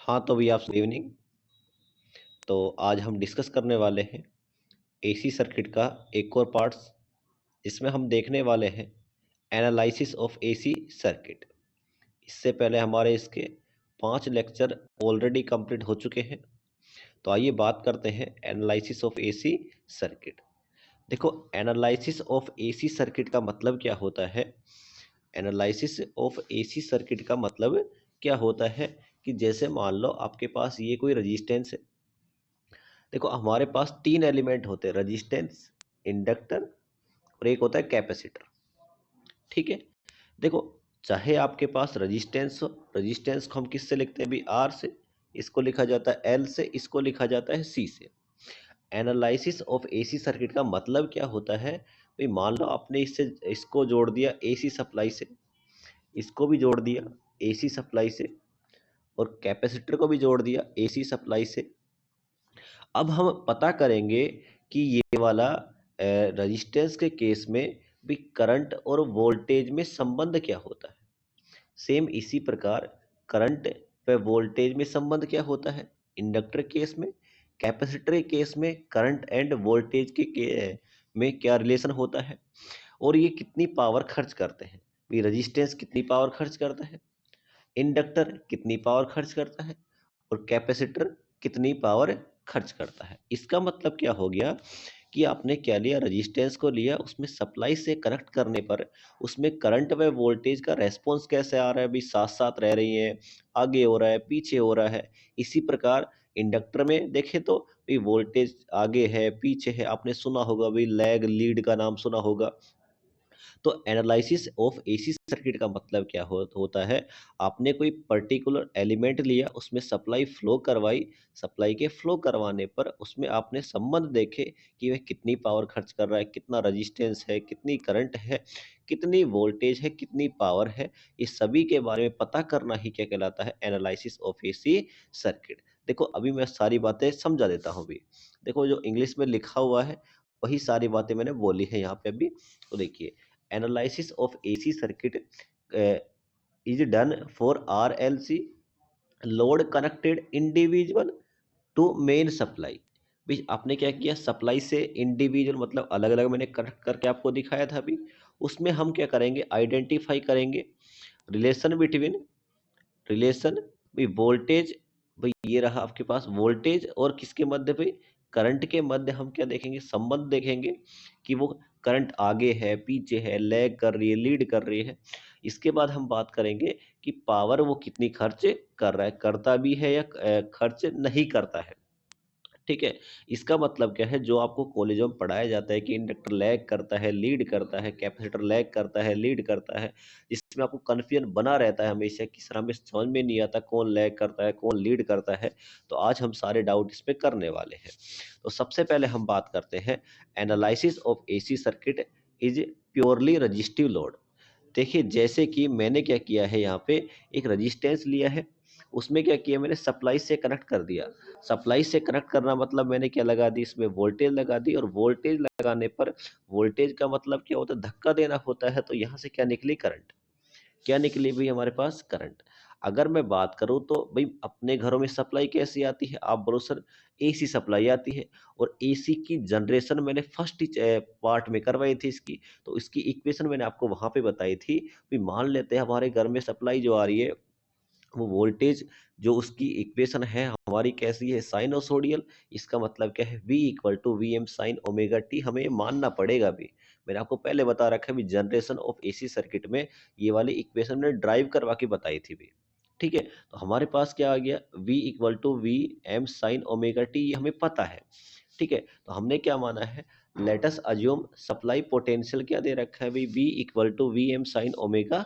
हाँ, तो भैया आप गुड इवनिंग। तो आज हम डिस्कस करने वाले हैं एसी सर्किट का एक और पार्ट्स, जिसमें हम देखने वाले हैं एनालिसिस ऑफ एसी सर्किट। इससे पहले हमारे इसके 5 लेक्चर ऑलरेडी कंप्लीट हो चुके हैं। तो आइए बात करते हैं एनालिसिस ऑफ एसी सर्किट। देखो, एनालिसिस ऑफ एसी सर्किट का मतलब क्या होता है? एनालिसिस ऑफ एसी सर्किट का मतलब क्या होता है कि जैसे मान लो आपके पास ये कोई रजिस्टेंस है। देखो, हमारे पास 3 एलिमेंट होते हैं, रजिस्टेंस, इंडक्टर और एक होता है कैपेसिटर। ठीक है। देखो, चाहे आपके पास रजिस्टेंस हो, रजिस्टेंस को हम किससे लिखते हैं अभी? आर से। इसको लिखा जाता है एल से, इसको लिखा जाता है सी से। एनालिसिस ऑफ एसी सर्किट का मतलब क्या होता है भाई? मान लो आपने इससे इसको जोड़ दिया एसी सप्लाई से, इसको भी जोड़ दिया एसी सप्लाई से, और कैपेसिटर को भी जोड़ दिया एसी सप्लाई से। अब हम पता करेंगे कि ये वाला रजिस्टेंस के केस में भी करंट और वोल्टेज में संबंध क्या होता है। सेम इसी प्रकार करंट व वोल्टेज में संबंध क्या होता है इंडक्टर केस में, कैपेसिटर के केस में करंट एंड वोल्टेज में क्या रिलेशन होता है, और ये कितनी पावर खर्च करते हैं। ये रजिस्टेंस कितनी पावर खर्च करता है, इंडक्टर कितनी पावर खर्च करता है, और कैपेसिटर कितनी पावर खर्च करता है। इसका मतलब क्या हो गया कि आपने क्या लिया, रजिस्टेंस को लिया, उसमें सप्लाई से कनेक्ट करने पर उसमें करंट व वोल्टेज का रेस्पॉन्स कैसे आ रहा है, अभी साथ साथ रह रही है, आगे हो रहा है, पीछे हो रहा है। इसी प्रकार इंडक्टर में देखें तो भी वोल्टेज आगे है, पीछे है। आपने सुना होगा भाई, लैग लीड का नाम सुना होगा। तो एनालिसिस ऑफ एसी सर्किट का मतलब क्या होता है? आपने कोई पर्टिकुलर एलिमेंट लिया, उसमें सप्लाई फ्लो करवाई, सप्लाई के फ्लो करवाने पर उसमें आपने संबंध देखे कि वह कितनी पावर खर्च कर रहा है, कितना रजिस्टेंस है, कितनी करंट है, कितनी वोल्टेज है, कितनी पावर है। इस सभी के बारे में पता करना ही क्या कहलाता है? Analysis of AC circuit. देखो, अभी मैं सारी बातें समझा देता हूँ अभी। देखो, जो इंग्लिश में लिखा हुआ है वही सारी बातें मैंने बोली है यहाँ पे अभी। तो देखिए, analysis of AC circuit is done for RLC, load connected individual to main supply। भी आपने क्या किया, सप्लाई से इंडिविजुअल मतलब अलग अलग मैंने कनेक्ट करके आपको दिखाया था अभी। उसमें हम क्या करेंगे, आइडेंटिफाई करेंगे रिलेशन बिटवीन, रिलेशन भी वोल्टेज, भाई ये रहा आपके पास वोल्टेज और किसके मध्य पे, करंट के मध्य। हम क्या देखेंगे, संबंध देखेंगे कि वो करंट आगे है, पीछे है, लैग कर रही है, लीड कर रही है। इसके बाद हम बात करेंगे कि पावर वो कितनी खर्च कर रहा है, करता भी है या खर्च नहीं करता है। ठीक है। इसका मतलब क्या है, जो आपको कॉलेजों में पढ़ाया जाता है कि इंडक्टर लैग करता है, लीड करता है, कैपेसिटर लैग करता है, लीड करता है, इसमें आपको कन्फ्यूजन बना रहता है हमेशा कि सर हमें समझ में नहीं आता कौन लैग करता है, कौन लीड करता है। तो आज हम सारे डाउट इस पे करने वाले हैं। तो सबसे पहले हम बात करते हैं analysis of AC circuit is purely resistive load. देखिए, जैसे कि मैंने क्या किया है, यहाँ पे एक रजिस्टेंस लिया है, उसमें क्या किया मैंने, सप्लाई से कनेक्ट कर दिया। सप्लाई से कनेक्ट करना मतलब मैंने क्या लगा दी, इसमें वोल्टेज लगा दी, और वोल्टेज लगाने पर वोल्टेज का मतलब क्या होता है, धक्का देना होता है। तो यहाँ से क्या निकली, करंट। क्या निकली भाई हमारे पास, करंट। अगर मैं बात करूं तो भाई अपने घरों में सप्लाई कैसी आती है, आप बोलो सर एसी सप्लाई आती है। और एसी की जनरेशन मैंने फर्स्ट पार्ट में करवाई थी इसकी। तो इसकी इक्वेशन मैंने आपको वहां पे बताई थी। भाई मान लेते हैं हमारे घर में सप्लाई जो आ रही है, वो वोल्टेज जो उसकी इक्वेशन है हमारी कैसी है, साइनोसोडियल। इसका मतलब क्या है, V equal to V M sine omega T. हमें ये मानना पड़ेगा भी। मैंने आपको पहले बता रखा है भी, जनरेशन ऑफ एसी सर्किट में ये वाली इक्वेशन ने ड्राइव करवा के बताई थी भी। ठीक है। तो हमारे पास क्या आ गया, V equal to V M sine omega T, ये हमें पता है। ठीक है। तो हमने क्या माना है, लेटस अज्यूम सप्लाई पोटेंशियल क्या दे रखा है भाई, V equal to V M sine omega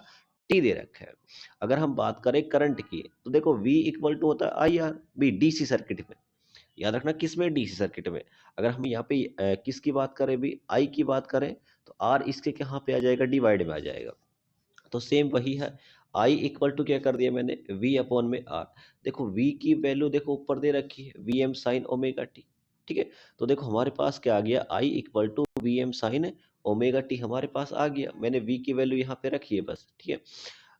T दे रखा है। अगर हम बात करें करंट की, तो देखो V इक्वल टू होता है आई आर, भी डीसी सर्किट में। याद रखना किस में, डीसी सर्किट में। अगर हम यहाँ पे किसकी बात करें भी, आई की बात करें, तो आर इसके कहाँ पे आ जाएगा, डिवाइड में आ जाएगा। तो सेम वही है, आई इक्वल टू क्या कर दिया मैंने, V अपॉन में आर। देखो V की वैल्यू देखो ऊपर दे रखी है, V M sine omega T. ठीक है। तो देखो हमारे पास क्या आ गया, I equal to V M sine omega T हमारे पास आ गया। मैंने V की वैल्यू यहाँ पे रखी है बस। ठीक है।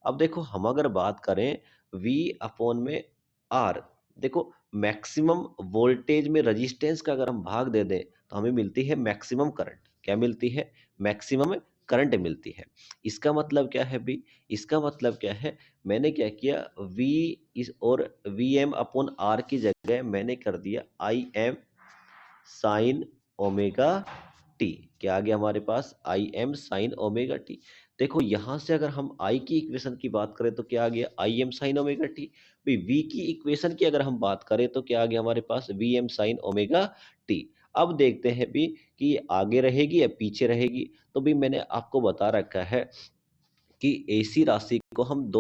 अब देखो, हम अगर बात करें V अपॉन में आर। देखो मैक्सिमम वोल्टेज में रजिस्टेंस का अगर हम भाग दे दें तो हमें मिलती है मैक्सिमम करंट। क्या मिलती है? मैक्सिमम करंट मिलती है। इसका मतलब क्या है भी? इसका मतलब क्या है, मैंने क्या किया, V इस और वी एम अपॉन आर की जगह मैंने कर दिया I M sine omega T. क्या आ गया हमारे पास? I M sine omega T. देखो यहां से अगर हम आई की इक्वेशन की बात करें तो क्या आ गया? आई एम साइन ओमेगा टी। भाई वी की इक्वेशन की अगर हम बात करें तो क्या आ गया हमारे पास? V M sine omega T. अब देखते हैं भी कि ये आगे रहेगी या पीछे रहेगी। तो भी मैंने आपको बता रखा है कि ऐसी राशि को हम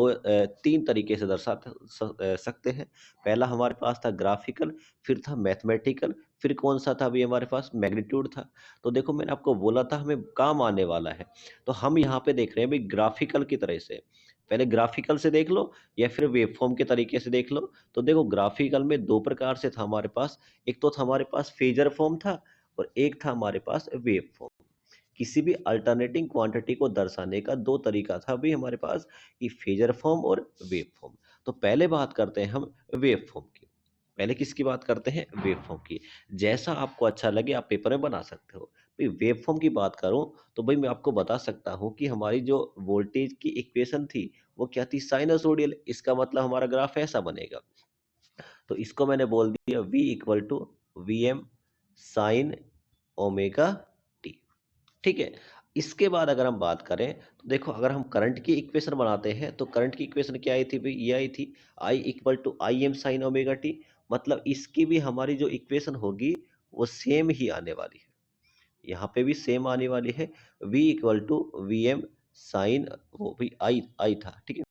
तीन तरीके से सकते हैं। पहला हमारे पास था ग्राफिकल, फिर था मैथमेटिकल, फिर कौन सा था अभी हमारे पास? मैग्नीट्यूड था। तो देखो मैंने आपको बोला था हमें काम आने वाला है, तो हम यहाँ पे देख रहे हैं भाई ग्राफिकल की तरह से। पहले ग्राफिकल से देख लो या फिर वेव फॉर्म के तरीके से देख लो। तो देखो ग्राफिकल में दो प्रकार से था हमारे पास। एक तो था हमारे पास फेजर फॉर्म था, और एक था हमारे पास वेव फॉर्म। किसी भी अल्टरनेटिंग क्वांटिटी को दर्शाने का दो तरीका था भी हमारे पास, कि फेजर फॉर्म और वेव फॉर्म। तो पहले बात करते हैं हम वेव फॉर्म की। पहले किसकी बात करते हैं? वेव फॉर्म की। जैसा आपको अच्छा लगे आप पेपर में बना सकते हो। भाई वेव फॉर्म की बात करूं तो भाई मैं आपको बता सकता हूं कि हमारी जो वोल्टेज की इक्वेशन थी वो क्या थी? साइनसोडियल। इसका मतलब हमारा ग्राफ ऐसा बनेगा। तो इसको मैंने बोल दिया V equal to V M sine omega T. ठीक है। इसके बाद अगर हम बात करें तो देखो अगर हम करंट की इक्वेशन बनाते हैं तो करंट की इक्वेशन क्या आई थी भाई? ये आई थी I equal to I M sine omega T. मतलब इसकी भी हमारी जो इक्वेशन होगी वो सेम ही आने वाली है। यहाँ पे भी सेम आने वाली है। V equal to V M sine, वो भी आई था, ठीक है।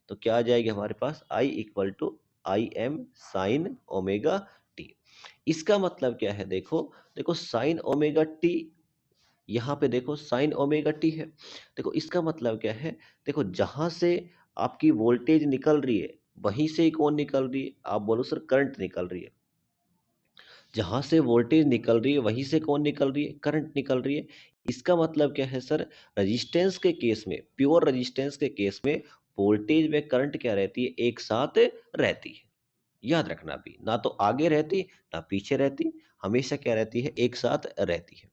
तो क्या आ जाएगी हमारे पास? I equal to I M sine omega T. इसका मतलब क्या है? देखो देखो साइन ओमेगा टी, यहाँ पे देखो साइन ओमेगा टी है। देखो इसका मतलब क्या है? देखो जहां से आपकी वोल्टेज निकल रही है वहीं से ही कौन निकल रही है? आप बोलो सर करंट निकल रही है। जहां से वोल्टेज निकल रही है वहीं से कौन निकल रही है? करंट निकल रही है। इसका मतलब क्या है सर? रजिस्टेंस के केस में, प्योर रजिस्टेंस के केस में वोल्टेज व करंट क्या रहती है? एक साथ रहती है। याद रखना भी, ना तो आगे रहती ना पीछे रहती, हमेशा क्या रहती है? एक साथ रहती है।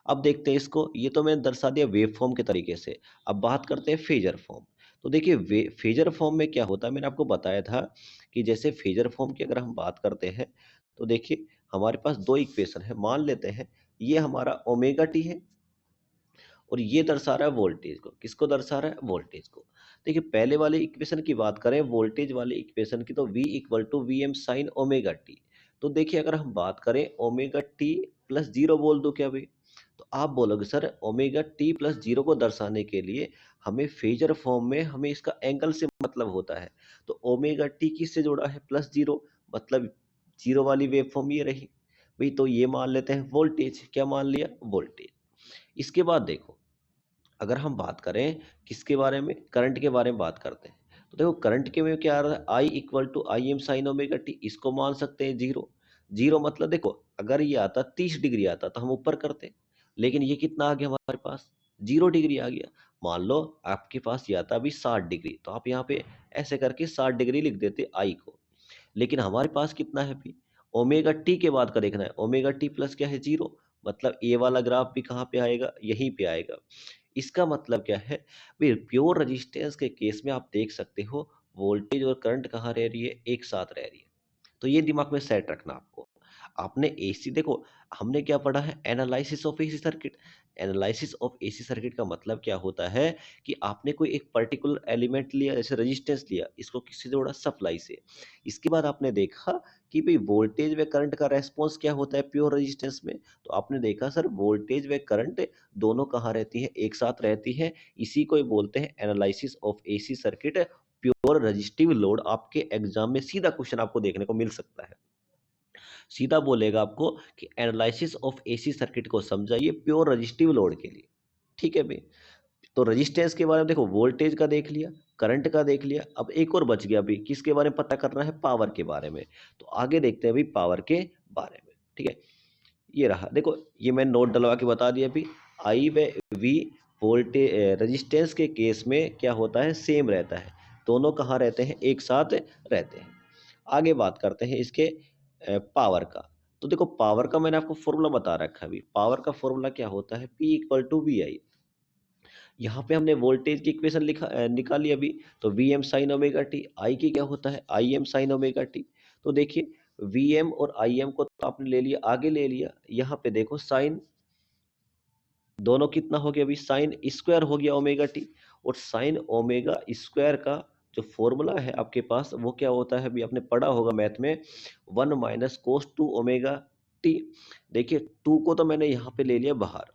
अब देखते हैं इसको, ये तो मैंने दर्शा दिया वेव फॉर्म के तरीके से। अब बात करते हैं फेजर फॉर्म। तो देखिए फेजर फॉर्म में क्या होता है, मैंने आपको बताया था कि जैसे फेजर फॉर्म की अगर हम बात करते हैं तो देखिए हमारे पास दो इक्वेशन है। मान लेते हैं ये हमारा ओमेगा टी है और ये दर्शा रहा है वोल्टेज को। किसको दर्शा रहा है? वोल्टेज को। देखिए पहले वाले इक्वेशन की बात करें, वोल्टेज वाले इक्वेशन की, तो V equal to V M sine omega T. तो देखिए अगर हम बात करें ओमेगा टी प्लस जीरो बोल दो क्या भाई? तो आप बोलोगे sir omega T plus zero को दर्शाने के लिए हमें फेजर फॉर्म में हमें इसका एंगल से मतलब होता है। तो ओमेगा टी किससे जुड़ा है? Plus zero. मतलब जीरो वाली वेव फॉर्म ये रही भाई। तो ये मान लेते हैं वोल्टेज। क्या मान लिया? वोल्टेज। इसके बाद देखो अगर हम बात करें किसके बारे में? करंट के बारे में बात करते हैं। तो देखो करंट के में क्या आ रहा है? I equal to I M sine omega T. इसको मान सकते हैं जीरो। जीरो मतलब देखो अगर ये आता 30 डिग्री आता तो हम ऊपर करते, लेकिन ये कितना आ गया हमारे पास? 0 डिग्री आ गया। मान लो आपके पास ये आता अभी 60 डिग्री, तो आप यहाँ पे ऐसे करके 60 डिग्री लिख देते आई को। लेकिन हमारे पास कितना है भी? ओमेगा टी के बाद का देखना है। ओमेगा टी प्लस क्या है? जीरो। मतलब ए वाला ग्राफ भी कहाँ पे आएगा? यहीं पे आएगा। इसका मतलब क्या है? भाई प्योर रेजिस्टेंस के केस में आप देख सकते हो वोल्टेज और करंट कहाँ रह रही है? एक साथ रह रही है। तो ये दिमाग में सेट रखना आपको। आपने एसी देखो, हमने क्या पढ़ा है? Analysis of AC circuit. Analysis of AC circuit का मतलब क्या होता है कि आपने कोई एक पर्टिकुलर एलिमेंट लिया, जैसे रेजिस्टेंस लिया, इसको किससे जोड़ा? सप्लाई से। इसके बाद आपने देखा कि भाई वोल्टेज व करंट का रेस्पॉन्स क्या होता है प्योर रेजिस्टेंस में। तो आपने देखा सर वोल्टेज व करंट दोनों कहाँ रहती है? एक साथ रहती है। इसी को ही बोलते हैं analysis of AC circuit. Pure resistive load. आपके एग्जाम में सीधा क्वेश्चन आपको देखने को मिल सकता है। सीधा बोलेगा आपको कि एनालिसिस ऑफ एसी सर्किट को समझाइए प्योर रजिस्टिव लोड के लिए। ठीक है भाई। तो रजिस्टेंस के बारे में देखो, वोल्टेज का देख लिया, करंट का देख लिया, अब एक और बच गया अभी, किसके बारे में पता करना है? पावर के बारे में। तो आगे देखते हैं अभी पावर के बारे में। ठीक है। ये रहा देखो, ये मैं नोट डलवा के बता दिया अभी। आई व वी वोल्टेज रजिस्टेंस के केस में क्या होता है? सेम रहता है। दोनों कहाँ रहते हैं? एक साथ रहते हैं। आगे बात करते हैं इसके पावर का। तो देखो पावर का मैंने आपको फॉर्मूला बता रखा है अभी। पावर का फॉर्मूला क्या होता है? P equal to V I. यहाँ पे हमने वोल्टेज की इक्वेशन निकाली अभी, तो V M sine omega T. I की क्या होता है? I M sine omega T. तो देखिए वी एम और आई एम को तो आपने ले लिया, आगे ले लिया। यहाँ पे देखो साइन, दोनों कितना हो गया अभी? साइन स्क्वायर हो गया ओमेगा टी। और साइन ओमेगा स्क्वायर का जो फॉर्मूला है आपके पास वो क्या होता है? अभी आपने पढ़ा होगा मैथ में, 1 - cos 2 ओमेगा टी। देखिए टू को तो मैंने यहाँ पे ले लिया बाहर,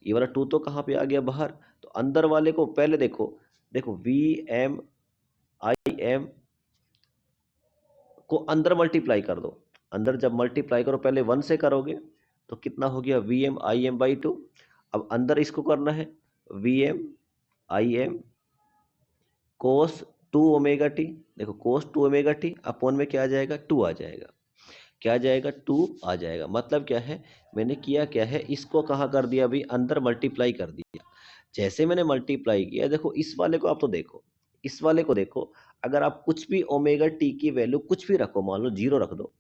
ये वाला टू तो कहाँ पे आ गया? बाहर। तो अंदर वाले को पहले देखो, देखो वी एम आई एम को अंदर मल्टीप्लाई कर दो। अंदर जब मल्टीप्लाई करो, पहले 1 से करोगे तो कितना हो गया? V M I M by two. अब अंदर इसको करना है, V M I M cos 2 omega T. देखो कोस 2 ओमेगा टी अपॉन में क्या आ जाएगा? 2 आ जाएगा। क्या आ जाएगा? 2 आ जाएगा। मतलब क्या है, मैंने किया क्या है, इसको कहाँ कर दिया अभी? अंदर मल्टीप्लाई कर दिया। जैसे मैंने मल्टीप्लाई किया, देखो इस वाले को आप तो देखो, इस वाले को देखो, अगर आप कुछ भी ओमेगा टी की वैल्यू कुछ भी रखो, मान लो 0 रख दो,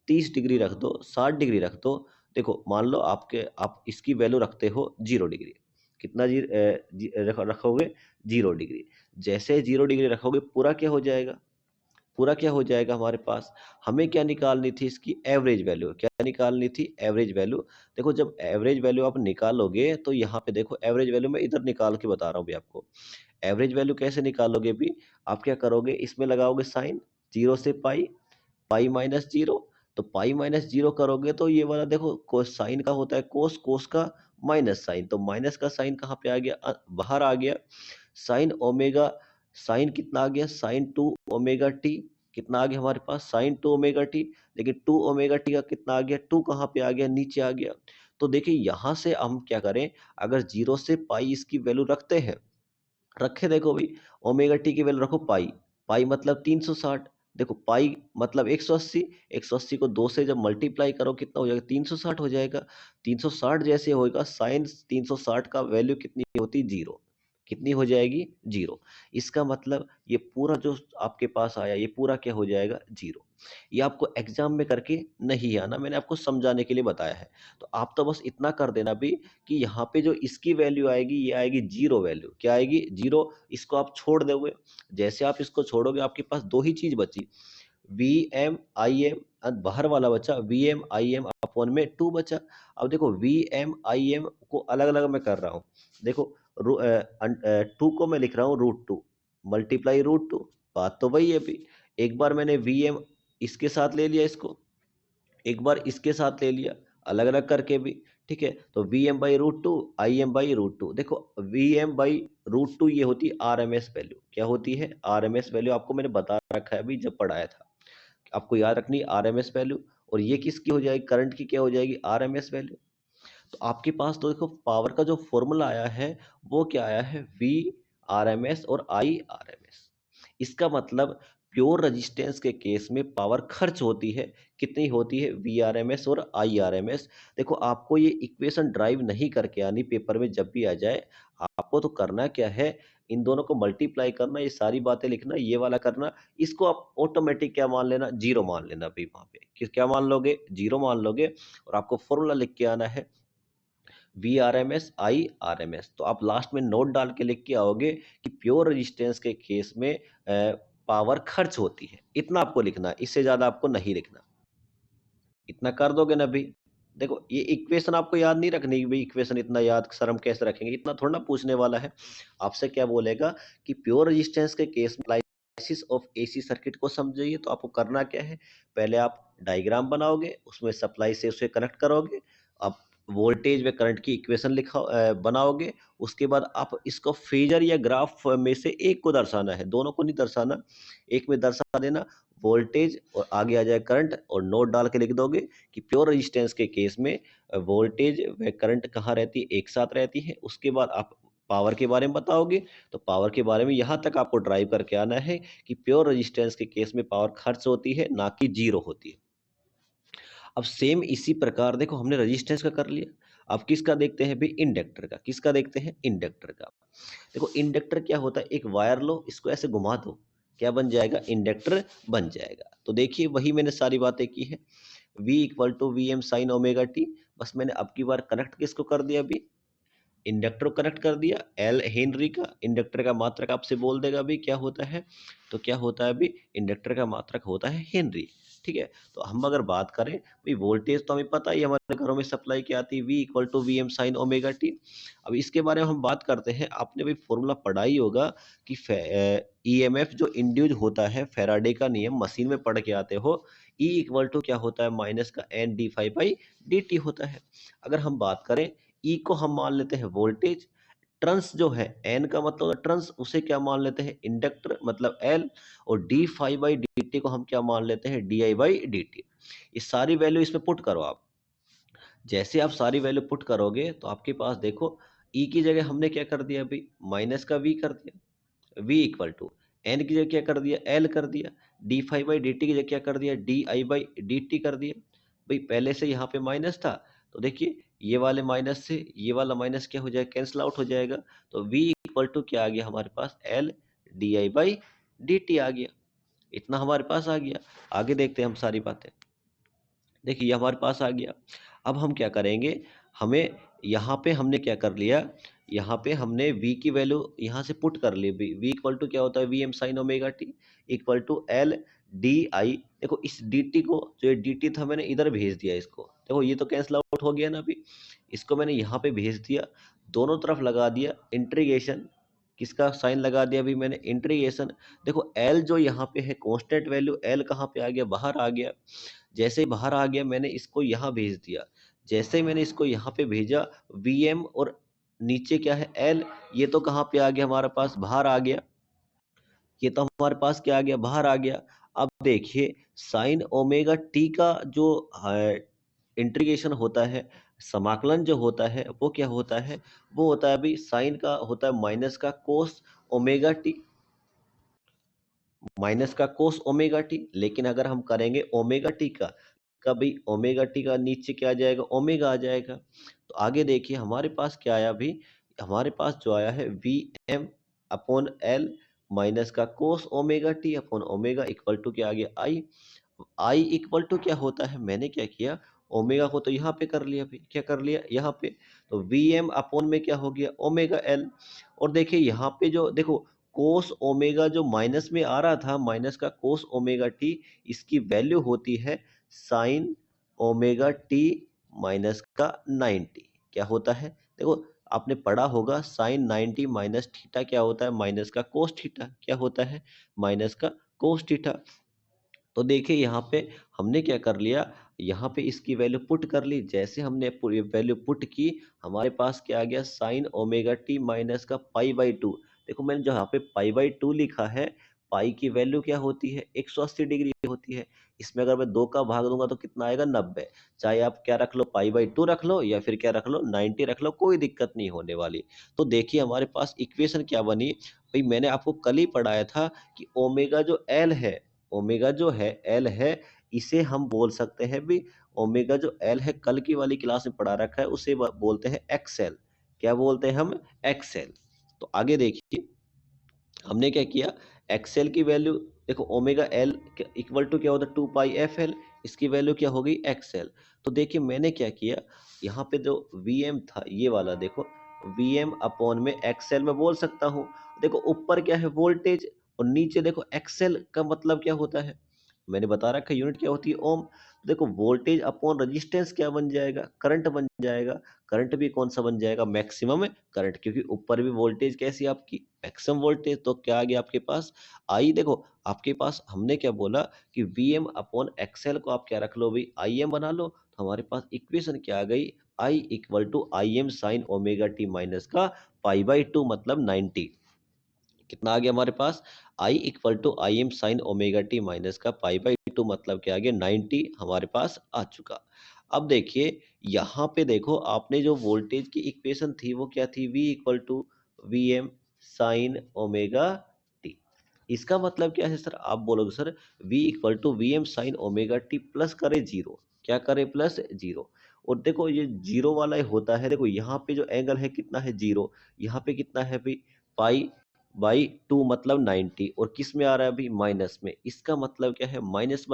30 डिग्री रख दो, 60 डिग्री रख दो। देखो मान लो आप इसकी वैल्यू रखते हो 0 डिग्री। कितना रखोगे? 0 डिग्री। जैसे 0 डिग्री रखोगे पूरा क्या हो जाएगा? पूरा क्या हो जाएगा हमारे पास? हमें क्या निकालनी थी? इसकी एवरेज वैल्यू। क्या निकालनी थी? Average value. देखो जब एवरेज वैल्यू आप निकालोगे तो यहाँ पे देखो एवरेज वैल्यू मैं इधर निकाल के बता रहा हूँ अभी आपको। एवरेज वैल्यू कैसे निकालोगे? भी आप क्या करोगे, इसमें लगाओगे साइन, 0 से पाई, पाई माइनस 0। तो पाई माइनस 0 करोगे तो ये वाला देखो कोस साइन का होता है कोस, कोस का माइनस साइन, तो माइनस का साइन कहाँ पे आ गया? बाहर आ गया। साइन ओमेगा, साइन कितना आ गया? Sine 2 omega T. कितना आ गया हमारे पास? Sign 2 omega T. लेकिन 2 ओमेगा टी का कितना आ गया? 2 कहाँ पे आ गया? नीचे आ गया। तो देखिए यहाँ से हम क्या करें, अगर 0 से पाई इसकी वैल्यू रखते हैं, रखे देखो भाई, ओमेगा टी की वैल्यू रखो पाई, पाई मतलब 360। देखो पाई मतलब 180, 180 को 2 से जब मल्टीप्लाई करो कितना हो जाएगा? 360 हो जाएगा। 360 जैसे होएगा, साइन 360 का वैल्यू कितनी होती? 0। कितनी हो जाएगी? 0। इसका मतलब ये पूरा जो आपके पास आया ये पूरा क्या हो जाएगा? 0। ये आपको एग्जाम में करके नहीं आना, मैंने आपको समझाने के लिए बताया है। तो आप तो बस इतना कर देना भी कि यहाँ पे जो इसकी वैल्यू आएगी ये आएगी 0 वैल्यू। क्या आएगी? 0। इसको आप छोड़ दोगे, जैसे आप इसको छोड़ोगे आपके पास दो ही चीज बची, वी एम आई एम, बाहर वाला बचा V M I M upon में 2 बचा। अब देखो वी एम आई एम को अलग अलग मैं कर रहा हूँ। देखो 2 को मैं लिख रहा हूँ √2 मल्टीप्लाई √2। बात तो वही है भी। एक बार मैंने वी एम इसके साथ ले लिया इसको, एक बार इसके साथ ले लिया, अलग अलग करके भी। ठीक है, तो V M by √2, I M by √2। देखो वी एम बाई √2 ये होती है आर एम एस वैल्यू। क्या होती है? R M S value. आपको मैंने बता रखा है अभी जब पढ़ाया था, आपको याद रखनी आर एम एस वैल्यू। और ये किसकी हो जाएगी? करंट की क्या हो जाएगी? R M S value. तो आपके पास तो देखो पावर का जो फॉर्मूला आया है वो क्या आया है? वी आर एम एस और आई आर एम एस। इसका मतलब प्योर रेजिस्टेंस के केस में पावर खर्च होती है, कितनी होती है? वी आर एम एस और आई आर एम एस। देखो आपको ये इक्वेशन ड्राइव नहीं करके आनी, पेपर में जब भी आ जाए आपको तो करना क्या है, इन दोनों को मल्टीप्लाई करना, ये सारी बातें लिखना, ये वाला करना। इसको आप ऑटोमेटिक क्या मान लेना? 0 मान लेना भाई। वहां पे क्या मान लोगे? 0 मान लोगे। और आपको फॉर्मूला लिख के आना है V R M S I R M S. तो आप लास्ट में नोट डाल के लिख के आओगे कि प्योर रेजिस्टेंस के केस में पावर खर्च होती है। इतना आपको लिखना है, इससे ज्यादा आपको नहीं लिखना। इतना कर दोगे ना भाई। देखो ये इक्वेशन आपको याद नहीं रखनी कि भाई इक्वेशन इतना याद सर हम कैसे रखेंगे, इतना थोड़ा ना पूछने वाला है। आपसे क्या बोलेगा कि प्योर रेजिस्टेंस के केस में एनालिसिस ऑफ एसी सर्किट को समझिए। तो आपको करना क्या है, पहले आप डायग्राम बनाओगे, उसमें सप्लाई से उसे कनेक्ट करोगे, आप वोल्टेज व करंट की इक्वेशन बनाओगे। उसके बाद आप इसको फेजर या ग्राफ में से एक को दर्शाना है, दोनों को नहीं दर्शाना, एक में दर्शा देना वोल्टेज और आगे आ जाए करंट, और नोट डाल के लिख दोगे कि प्योर रेजिस्टेंस के केस में वोल्टेज व करंट कहाँ रहती है? एक साथ रहती है। उसके बाद आप पावर के बारे में बताओगे, तो पावर के बारे में यहाँ तक आपको ड्राइव करके आना है कि प्योर रेजिस्टेंस के केस में पावर खर्च होती है, ना कि 0 होती है। अब सेम इसी प्रकार देखो हमने रेजिस्टेंस का कर लिया। अब किसका देखते हैं भी? इंडक्टर का। किसका देखते हैं? इंडक्टर का। देखो इंडक्टर क्या होता है, एक वायर लो, इसको ऐसे घुमा दो, क्या बन जाएगा? इंडक्टर बन जाएगा। तो देखिए वही मैंने सारी बातें की है, v equal to V M sine omega T. बस मैंने अब की बार कनेक्ट किसको कर दिया, अभी इंडक्टर को कनेक्ट कर दिया, एल हेनरी का, इंडक्टर का मात्रक आपसे बोल देगा अभी क्या होता है, तो क्या होता है अभी इंडक्टर का मात्रक होता है हेनरी। ठीक है, तो हम अगर बात करें भाई वोल्टेज तो हमें पता ही हमारे घरों में सप्लाई क्या आती है, v equal to V M sine omega T. अब इसके बारे में हम बात करते हैं, आपने भाई फॉर्मूला पढ़ा ही होगा कि ईएमएफ जो इंड्यूज होता है, फेराडे का नियम मशीन में पढ़ के आते हो, E इक्वल टू क्या होता है माइनस का N D phi by D T होता है। अगर हम बात करें ई को हम मान लेते हैं वोल्टेज, ट्रांस जो है एन का मतलब है ट्रांस, उसे क्या मान लेते हैं इंडक्टर मतलब एल, और D phi by D T को हम क्या मान लेते हैं D I by D T. ये सारी वैल्यू इसमें पुट करो आप, जैसे आप सारी वैल्यू पुट करोगे तो आपके पास देखो ई की जगह हमने क्या कर दिया अभी माइनस का वी कर दिया, v इक्वल टू एन की जगह क्या कर दिया एल कर दिया, D phi by D T की जगह क्या कर दिया D I by D T कर दिया। भाई पहले से यहाँ पे माइनस था, तो देखिए ये वाले माइनस से ये वाला माइनस क्या हो जाएगा कैंसिल आउट हो जाएगा, तो v इक्वल टू क्या आ गया हमारे पास L D I by D T आ गया, इतना हमारे पास आ गया। आगे देखते हैं हम सारी बातें, देखिए ये हमारे पास आ गया। अब हम क्या करेंगे, हमें यहाँ पे हमने क्या कर लिया, यहाँ पे हमने v की वैल्यू यहाँ से पुट कर ली, v इक्वल टू क्या होता है V M sine omega T equal to L D I. देखो इस डी टी को, जो ये डी टी था मैंने इधर भेज दिया इसको, देखो ये तो कैंसिल आउट हो गया ना अभी, इसको मैंने यहाँ पे भेज दिया, दोनों तरफ लगा दिया इंटीग्रेशन, किसका साइन लगा दिया अभी मैंने इंटीग्रेशन। देखो एल जो यहाँ पे है कांस्टेंट वैल्यू, एल कहाँ पे आ गया बाहर आ गया, जैसे ही बाहर आ गया मैंने इसको यहाँ भेज दिया, जैसे ही मैंने इसको यहाँ पे भेजा Vm और नीचे क्या है L, ये तो कहाँ पे आ गया हमारे पास बाहर आ गया, ये तो हमारे पास क्या आ गया बाहर आ गया। अब देखिए साइन ओमेगा टी का जो इंटीग्रेशन होता है, समाकलन जो होता है वो क्या होता है, वो होता है अभी साइन का होता है माइनस का कोस ओमेगा टी, माइनस का कोस ओमेगा टी। लेकिन अगर हम करेंगे ओमेगा टी का, कभी ओमेगा टी का नीचे क्या आ जाएगा ओमेगा आ जाएगा। तो आगे देखिए हमारे पास क्या आया अभी, हमारे पास जो आया है V M upon L minus का cos omega T upon omega equal to क्या आ गया आई। आई इक्वल टू क्या होता है, मैंने क्या किया ओमेगा को तो यहाँ पे कर लिया, भी क्या कर लिया यहाँ पे, तो वी एम अपॉन में क्या हो गया ओमेगा एल। और देखिए यहाँ पे जो देखो कोस ओमेगा जो माइनस में आ रहा था, माइनस का कोस ओमेगा टी, इसकी वैल्यू होती है साइन ओमेगा टी माइनस का 90। क्या होता है देखो आपने पढ़ा होगा साइन 90 माइनस थीटा क्या होता है माइनस का कोस थीटा, क्या होता है माइनस का कोस थीटा। तो देखिए यहाँ पे हमने क्या कर लिया, यहाँ पे इसकी वैल्यू पुट कर ली, जैसे हमने पूरी वैल्यू पुट की हमारे पास क्या आ गया साइन ओमेगा टी माइनस का पाई बाई टू। देखो मैंने जो यहाँ पे पाई बाई टू लिखा है, पाई की वैल्यू क्या होती है 180 डिग्री होती है, इसमें अगर मैं 2 का भाग दूंगा तो कितना आएगा 90। चाहे आप क्या रख लो पाई बाई टू रख लो या फिर क्या रख लो 90 रख लो, कोई दिक्कत नहीं होने वाली। तो देखिए हमारे पास इक्वेशन क्या बनी, भाई मैंने आपको कल ही पढ़ाया था कि ओमेगा जो एल है, ओमेगा जो है एल है, इसे हम बोल सकते हैं भी, ओमेगा जो एल है कल की वाली क्लास में पढ़ा रखा है उसे बोलते हैं एक्सएल। क्या बोलते हैं हम एक्सएल। तो आगे देखिए हमने क्या किया, एक्सएल की वैल्यू देखो ओमेगा एल इक्वल टू क्या होता है 2 पाई एफ एल, इसकी वैल्यू क्या हो गई एक्सएल। तो देखिए मैंने क्या किया, यहाँ पे जो वी एम था ये वाला देखो वी एम अपॉन में एक्सएल में बोल सकता हूँ। देखो ऊपर क्या है वोल्टेज और नीचे देखो एक्सएल का मतलब क्या होता है, मैंने बता रखा है यूनिट क्या होती है ओम। देखो वोल्टेज अपॉन रेजिस्टेंस क्या बन जाएगा करंट बन जाएगा, करंट भी कौन सा बन जाएगा मैक्सिमम करंट, क्योंकि ऊपर भी वोल्टेज कैसी आपकी मैक्सिमम वोल्टेज, तो क्या आ गया आपके पास आई। देखो आपके पास हमने क्या बोला कि वी एम अपॉन एक्सएल को आप क्या रख लो भाई आई एम बना लो, तो हमारे पास इक्वेशन क्या आ गई I equal to I M sine omega T minus का पाई बाई टू मतलब 90। कितना आ गया हमारे पास I equal to I M sine omega T minus का पाई बाई टू मतलब क्या आ गया 90 हमारे पास आ चुका। अब देखिए यहाँ पे देखो आपने जो वोल्टेज की इक्वेशन थी वो क्या थी v equal to V M sine omega T. इसका मतलब क्या है सर, आप बोलोगे sir v equal to V M sine omega T plus करे जीरो, क्या करे प्लस जीरो। और देखो ये जीरो वाला ही होता है, देखो यहाँ पे जो एंगल है कितना है जीरो, यहाँ पे कितना है भाई पाई बाई 2 मतलब 90, और किस में आ रहा है अभी, माइनस में। इसका मतलब क्या है, माइनस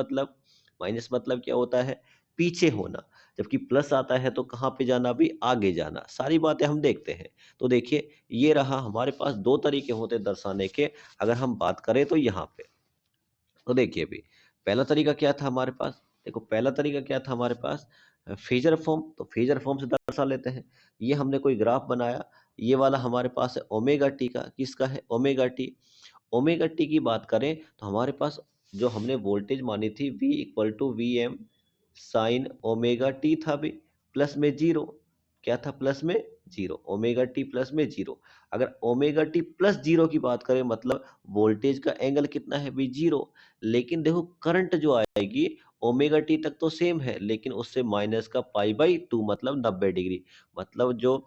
मतलब क्या होता है, पीछे होना। जबकि प्लस आता है तो कहाँ पे जाना, अभी आगे जाना। सारी बातें हम देखते हैं। तो देखिए ये रहा, हमारे पास दो तरीके होते हैं दर्शाने के। अगर हम बात करें तो यहाँ पे, तो देखिए अभी पहला तरीका क्या था हमारे पास, देखो पहला तरीका क्या था हमारे पास, फेजर फॉर्म। तो फेजर फॉर्म से दर्शा लेते हैं। ये हमने कोई ग्राफ बनाया, ये वाला हमारे पास है ओमेगा टी का, किसका है, ओमेगा टी। ओमेगा टी की बात करें तो हमारे पास जो हमने वोल्टेज मानी थी V equal to V M sine omega T था भी, प्लस में जीरो। क्या था, प्लस में जीरो, ओमेगा टी प्लस में जीरो। अगर ओमेगा टी प्लस जीरो की बात करें, मतलब वोल्टेज का एंगल कितना है भी, जीरो। लेकिन देखो करंट जो आएगी ओमेगा टी तक तो सेम है, लेकिन उससे माइनस का पाई बाई टू मतलब 90 डिग्री। मतलब जो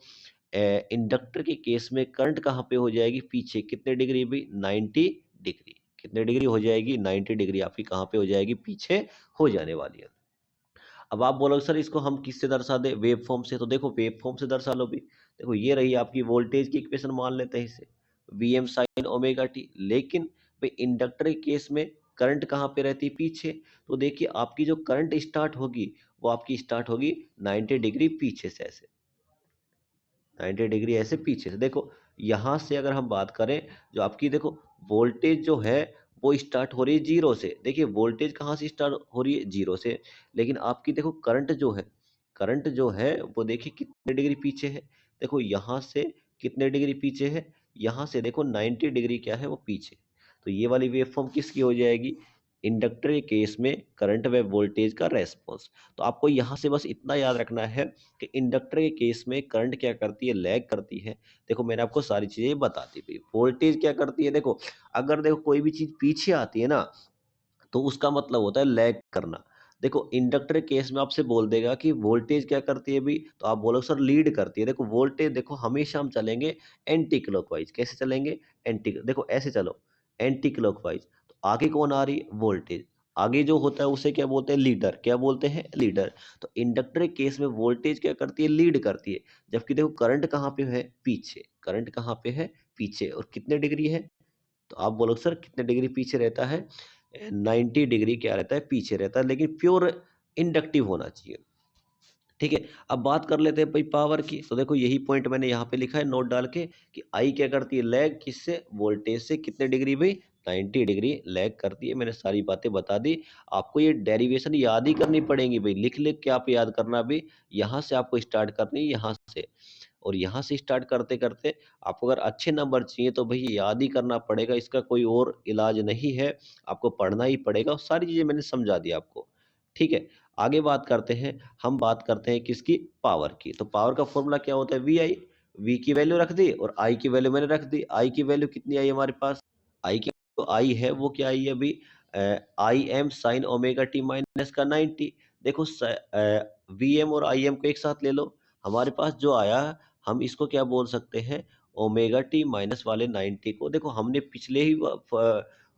इंडक्टर के केस में करंट कहाँ पे हो जाएगी, पीछे। कितने डिग्री भी, 90 डिग्री। कितने डिग्री हो जाएगी, 90 डिग्री आपकी कहाँ पे हो जाएगी, पीछे हो जाने वाली है। अब आप बोलोगे सर इसको हम किससे दर्शा दे, वेव फॉर्म से। तो देखो वेव फॉर्म से दर्शा लो भी। देखो ये रही आपकी वोल्टेज की इक्वेशन, मान लेते हैं इसे V M sine omega T. लेकिन भाई इंडक्टर के केस में करंट कहाँ पे रहती है, पीछे। तो देखिए आपकी जो करंट स्टार्ट होगी, वो आपकी स्टार्ट होगी 90 डिग्री पीछे से, ऐसे 90 डिग्री ऐसे पीछे से। देखो यहाँ से अगर हम बात करें, जो आपकी देखो वोल्टेज जो है वो स्टार्ट हो रही है जीरो से। देखिए वोल्टेज कहाँ से स्टार्ट हो रही है, जीरो से। लेकिन आपकी देखो करंट जो है वो देखिए कितने डिग्री पीछे है। देखो यहाँ से कितने डिग्री पीछे है, यहाँ से देखो 90 डिग्री क्या है, वो पीछे। तो ये वाली वेवफॉर्म किसकी हो जाएगी, इंडक्टर के केस में करंट व वोल्टेज का रेस्पॉन्स। तो आपको यहाँ से बस इतना याद रखना है कि इंडक्टर के केस में करंट क्या करती है, लैग करती है। देखो मैंने आपको सारी चीजें बता दी भाई। वोल्टेज क्या करती है, देखो अगर देखो कोई भी चीज पीछे आती है ना, तो उसका मतलब होता है लैग करना। देखो इंडक्टर केस में आपसे बोल देगा कि वोल्टेज क्या करती है भी, तो आप बोलो सर लीड करती है। देखो वोल्टेज देखो हमेशा हम चलेंगे एंटी क्लॉकवाइज। कैसे चलेंगे, एंटी, देखो ऐसे चलो एंटी क्लॉकवाइज। तो आगे कौन आ रही है, वोल्टेज। आगे जो होता है उसे क्या बोलते हैं, लीडर। क्या बोलते हैं, लीडर। तो इंडक्टर केस में वोल्टेज क्या करती है, लीड करती है। जबकि देखो करंट कहाँ पे है, पीछे। करंट कहाँ पे है, पीछे। और कितने डिग्री है, तो आप बोलो सर कितने डिग्री पीछे रहता है, 90 डिग्री क्या रहता है, पीछे रहता है। लेकिन प्योर इंडक्टिव होना चाहिए। ठीक है। अब बात कर लेते हैं भाई पावर की। तो देखो यही पॉइंट मैंने यहाँ पे लिखा है नोट डाल के, कि आई क्या करती है, लैग किससे, वोल्टेज से। कितने डिग्री भाई, 90 डिग्री लैग करती है। मैंने सारी बातें बता दी। आपको ये डेरिवेशन याद ही करनी पड़ेगी भाई, लिख लिख के आप याद करना भी। यहाँ से आपको स्टार्ट करनी है, यहाँ से। और यहाँ से स्टार्ट करते करते आपको अगर अच्छे नंबर चाहिए तो भाई याद ही करना पड़ेगा, इसका कोई और इलाज नहीं है। आपको पढ़ना ही पड़ेगा। और सारी चीज़ें मैंने समझा दी आपको। ठीक है। आगे बात करते हैं, हम बात करते हैं किसकी, पावर की। तो पावर का फॉर्मूला क्या होता है, वी आई। वी की वैल्यू रख दी और आई की वैल्यू मैंने रख दी। आई की वैल्यू कितनी आई हमारे पास, आई की जो आई है वो क्या आई है अभी, आई M sine omega T minus का 90। देखो वी एम और आई एम को एक साथ ले लो। हमारे पास जो आया, हम इसको क्या बोल सकते हैं, ओमेगा टी माइनस वाले 90 को। देखो हमने पिछले ही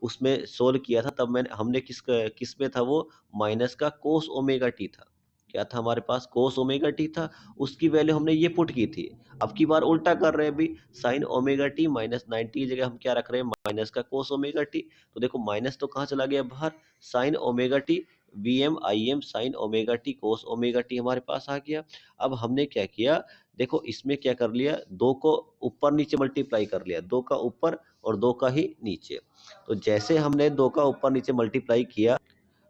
उसमें सोल्व किया था, तब मैंने हमने किस में था वो, माइनस का कोस ओमेगा टी था। क्या था हमारे पास, कोस ओमेगा टी था। उसकी वैल्यू हमने ये पुट की थी। अब की बार उल्टा कर रहे हैं अभी, साइन ओमेगा टी माइनस 90 की जगह हम क्या रख रहे हैं, माइनस का कोस ओमेगा टी। तो देखो माइनस तो कहाँ चला गया बाहर, sine omega T, V M I M sine omega T cos omega T हमारे पास आ गया। अब हमने क्या किया, देखो इसमें क्या कर लिया, दो को ऊपर नीचे मल्टीप्लाई कर लिया, दो का ऊपर और दो का ही नीचे। तो जैसे हमने दो का ऊपर नीचे मल्टीप्लाई किया,